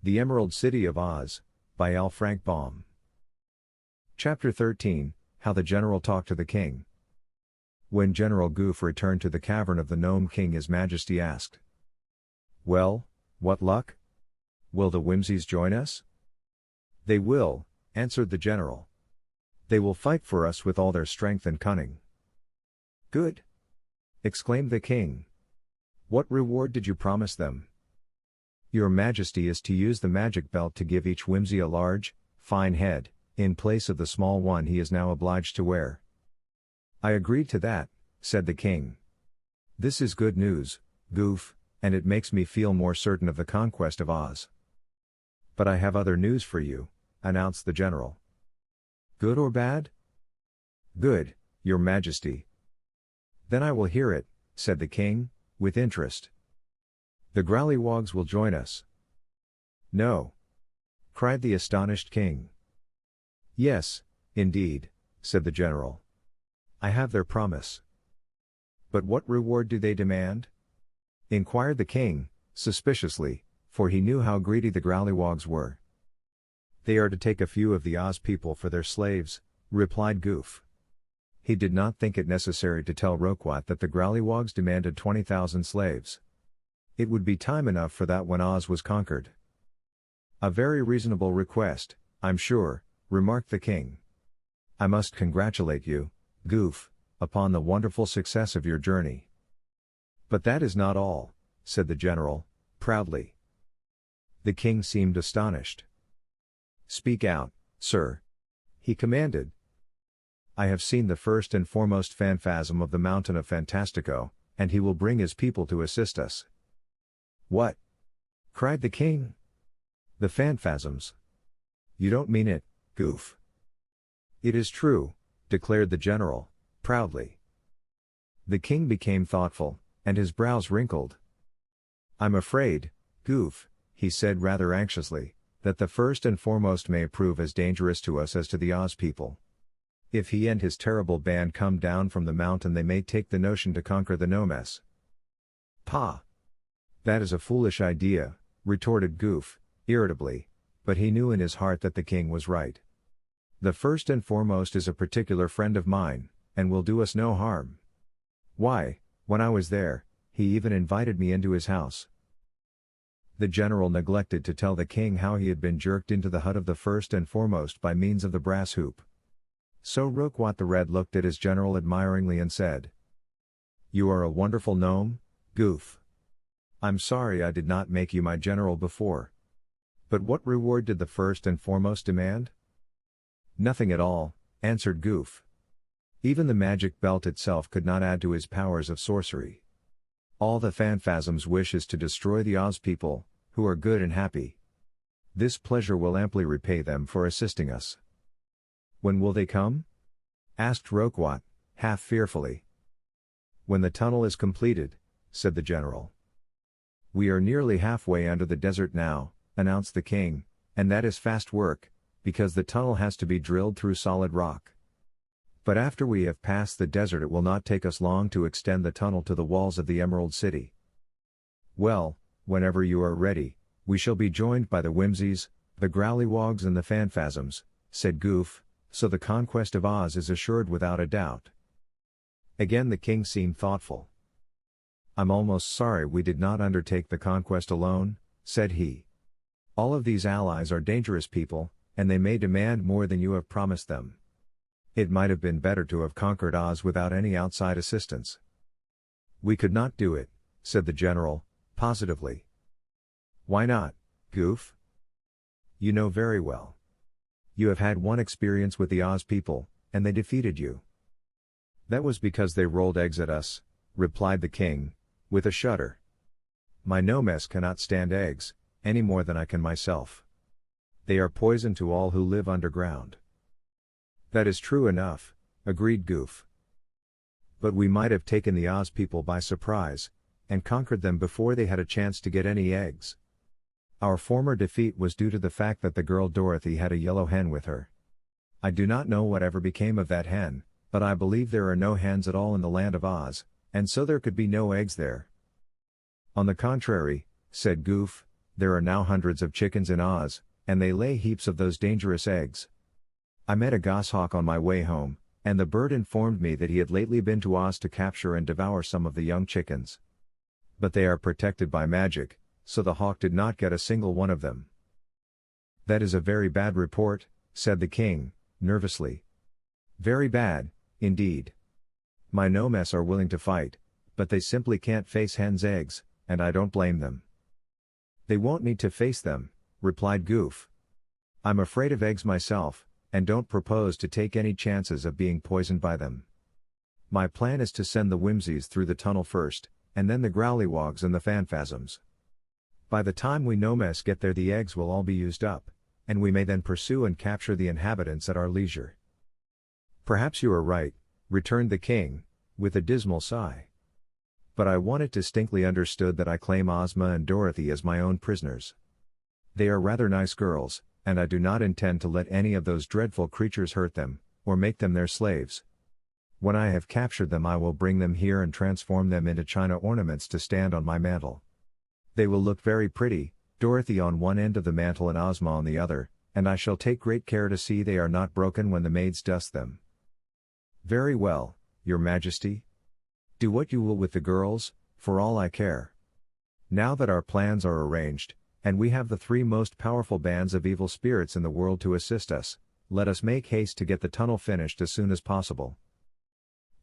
The Emerald City of Oz, by L. Frank Baum. Chapter 13, How the General Talked to the King. When General Goof returned to the cavern of the Gnome King, His Majesty asked, "Well, what luck? Will the Whimsies join us?" "They will," answered the general. "They will fight for us with all their strength and cunning." "Good!" exclaimed the king. "What reward did you promise them?" "Your Majesty is to use the magic belt to give each Whimsy a large, fine head, in place of the small one he is now obliged to wear." "I agreed to that," said the king. "This is good news, Goof, and it makes me feel more certain of the conquest of Oz." "But I have other news for you," announced the general. "Good or bad?" "Good, Your Majesty." "Then I will hear it," said the king, with interest. "The Growlywogs will join us." "No!" cried the astonished king. "Yes, indeed," said the general. "I have their promise." "But what reward do they demand?" inquired the king, suspiciously, for he knew how greedy the Growlywogs were. "They are to take a few of the Oz people for their slaves," replied Goof. He did not think it necessary to tell Roquat that the Growlywogs demanded 20,000 slaves. It would be time enough for that when Oz was conquered. "A very reasonable request, I'm sure," remarked the king. "I must congratulate you, Goof, upon the wonderful success of your journey." "But that is not all," said the general, proudly. The king seemed astonished. "Speak out, sir," he commanded. "I have seen the first and foremost Phanfasm of the Mountain of Fantastico, and he will bring his people to assist us." "What?" cried the king. "The Phanfasms? You don't mean it, Goof." "It is true," declared the general, proudly. The king became thoughtful, and his brows wrinkled. "I'm afraid, Goof," he said rather anxiously, "that the first and foremost may prove as dangerous to us as to the Oz people. If he and his terrible band come down from the mountain, they may take the notion to conquer the Gnomes." "Pah! That is a foolish idea," retorted Goof, irritably, but he knew in his heart that the king was right. "The first and foremost is a particular friend of mine, and will do us no harm. Why, when I was there, he even invited me into his house." The general neglected to tell the king how he had been jerked into the hut of the first and foremost by means of the brass hoop. So Roquat the Red looked at his general admiringly and said, "You are a wonderful gnome, Goof. I'm sorry I did not make you my general before. But what reward did the first and foremost demand?" "Nothing at all," answered Goof. "Even the magic belt itself could not add to his powers of sorcery. All the Phanfasms wish is to destroy the Oz people, who are good and happy. This pleasure will amply repay them for assisting us." "When will they come?" asked Roquat, half fearfully. "When the tunnel is completed," said the general. "We are nearly halfway under the desert now," announced the king, "and that is fast work, because the tunnel has to be drilled through solid rock. But after we have passed the desert, it will not take us long to extend the tunnel to the walls of the Emerald City." "Well, whenever you are ready, we shall be joined by the Whimsies, the Growlywogs and the Phanfasms," said Goof, "so the conquest of Oz is assured without a doubt." Again the king seemed thoughtful. "I'm almost sorry we did not undertake the conquest alone," said he. "All of these allies are dangerous people, and they may demand more than you have promised them. It might have been better to have conquered Oz without any outside assistance." "We could not do it," said the general, positively. "Why not, Goof?" "You know very well. You have had one experience with the Oz people, and they defeated you." "That was because they rolled eggs at us," replied the king, with a shudder. "My Gnomes cannot stand eggs, any more than I can myself. They are poison to all who live underground." "That is true enough," agreed Goof. "But we might have taken the Oz people by surprise, and conquered them before they had a chance to get any eggs. Our former defeat was due to the fact that the girl Dorothy had a yellow hen with her. I do not know whatever became of that hen, but I believe there are no hens at all in the land of Oz, and so there could be no eggs there." "On the contrary," said Goof, There are now hundreds of chickens in Oz, and they lay heaps of those dangerous eggs. I met a goshawk on my way home, and the bird informed me that he had lately been to Oz to capture and devour some of the young chickens. But they are protected by magic, so the hawk did not get a single one of them. That is a very bad report, said the king, nervously. Very bad, indeed. My nomes are willing to fight, but they simply can't face hen's eggs, and I don't blame them. They won't need to face them, replied Goof. I'm afraid of eggs myself, and don't propose to take any chances of being poisoned by them. My plan is to send the Whimsies through the tunnel first, and then the Growlywogs and the Phanphasms. By the time we nomes get there, the eggs will all be used up, and we may then pursue and capture the inhabitants at our leisure. Perhaps you are right, returned the king, with a dismal sigh. But I want it distinctly understood that I claim Ozma and Dorothy as my own prisoners. They are rather nice girls, and I do not intend to let any of those dreadful creatures hurt them, or make them their slaves. When I have captured them, I will bring them here and transform them into china ornaments to stand on my mantle. They will look very pretty, Dorothy on one end of the mantle and Ozma on the other, and I shall take great care to see they are not broken when the maids dust them. Very well, Your Majesty. Do what you will with the girls, for all I care. Now that our plans are arranged, and we have the three most powerful bands of evil spirits in the world to assist us, let us make haste to get the tunnel finished as soon as possible.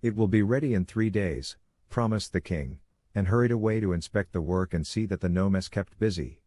It will be ready in 3 days, promised the king, and hurried away to inspect the work and see that the nomes kept busy.